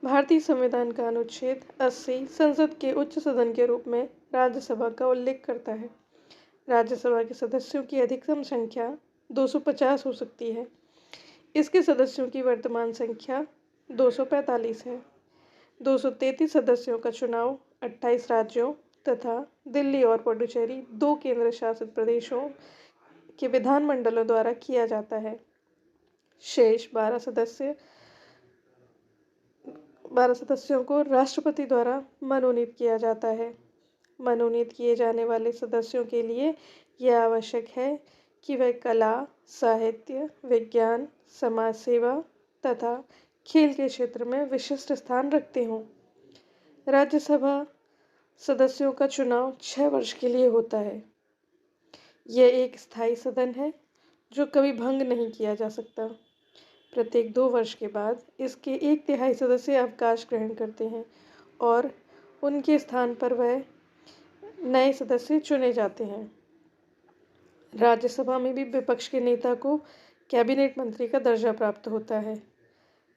भारतीय संविधान का अनुच्छेद 80 संसद के उच्च सदन के रूप में राज्यसभा का उल्लेख करता है। राज्यसभा के सदस्यों की अधिकतम संख्या 250 हो सकती है। इसके सदस्यों की वर्तमान संख्या 245 है। 233 सदस्यों का चुनाव 28 राज्यों तथा दिल्ली और पुडुचेरी 2 केंद्र शासित प्रदेशों के विधानमंडलों द्वारा किया जाता है। शेष 12 सदस्यों को राष्ट्रपति द्वारा मनोनीत किया जाता है। मनोनीत किए जाने वाले सदस्यों के लिए यह आवश्यक है कि वे कला, साहित्य, विज्ञान, समाज सेवा तथा खेल के क्षेत्र में विशिष्ट स्थान रखते हों। राज्यसभा सदस्यों का चुनाव 6 वर्ष के लिए होता है। यह एक स्थायी सदन है जो कभी भंग नहीं किया जा सकता। प्रत्येक 2 वर्ष के बाद इसके 1/3 सदस्य अवकाश ग्रहण करते हैं और उनके स्थान पर वह नए सदस्य चुने जाते हैं। राज्यसभा में भी विपक्ष के नेता को कैबिनेट मंत्री का दर्जा प्राप्त होता है।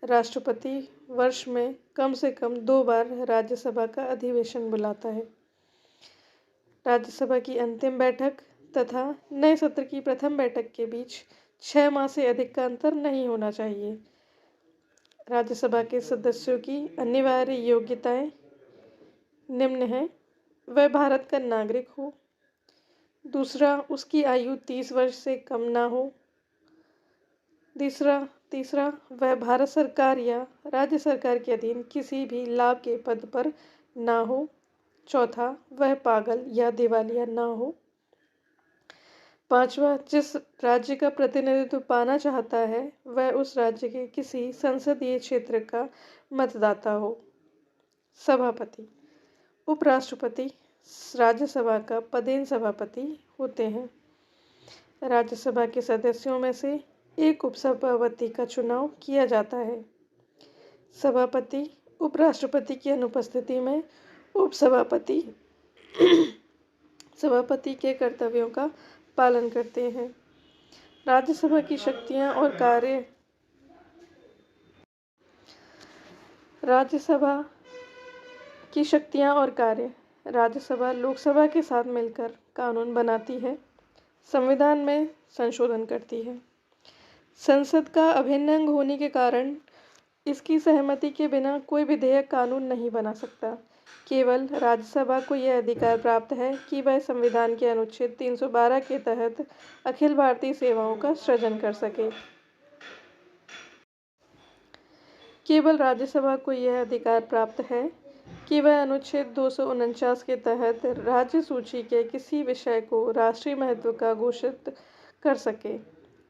राष्ट्रपति वर्ष में कम से कम 2 बार राज्यसभा का अधिवेशन बुलाता है। राज्यसभा की अंतिम बैठक तथा नए सत्र की प्रथम बैठक के बीच 6 माह से अधिक का अंतर नहीं होना चाहिए। राज्यसभा के सदस्यों की अनिवार्य योग्यताएं निम्न हैं। वह भारत का नागरिक हो। दूसरा, उसकी आयु 30 वर्ष से कम ना हो। तीसरा, वह भारत सरकार या राज्य सरकार के अधीन किसी भी लाभ के पद पर ना हो। चौथा, वह पागल या दिवालिया ना हो। पांचवा, जिस राज्य का प्रतिनिधित्व पाना चाहता है वह उस राज्य के किसी संसदीय क्षेत्र का मतदाता हो। सभापति, उपराष्ट्रपति राज्यसभा का पदेन सभापति होते हैं। राज्यसभा के सदस्यों में से एक उपसभापति का चुनाव किया जाता है। सभापति उपराष्ट्रपति की अनुपस्थिति में उपसभापति सभापति के कर्तव्यों का पालन करते हैं। राज्यसभा की शक्तियां और कार्य। राज्यसभा की शक्तियां और कार्य। राज्यसभा लोकसभा के साथ मिलकर कानून बनाती है, संविधान में संशोधन करती है। संसद का अभिन्न अंग होने के कारण इसकी सहमति के बिना कोई विधेयक कानून नहीं बना सकता। केवल राज्यसभा को यह अधिकार प्राप्त है कि वह संविधान के अनुच्छेद 312 के तहत अखिल भारतीय सेवाओं का सृजन कर सके। केवल राज्यसभा को यह अधिकार प्राप्त है कि वह अनुच्छेद 249 के तहत राज्य सूची के किसी विषय को राष्ट्रीय महत्व का घोषित कर सके।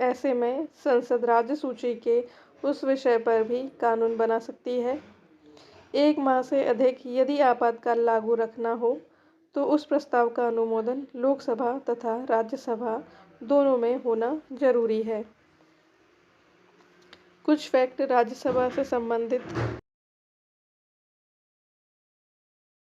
ऐसे में संसद राज्य सूची के उस विषय पर भी कानून बना सकती है। 1 माह से अधिक यदि आपातकाल लागू रखना हो तो उस प्रस्ताव का अनुमोदन लोकसभा तथा राज्यसभा दोनों में होना जरूरी है। कुछ फैक्ट राज्यसभा से संबंधित।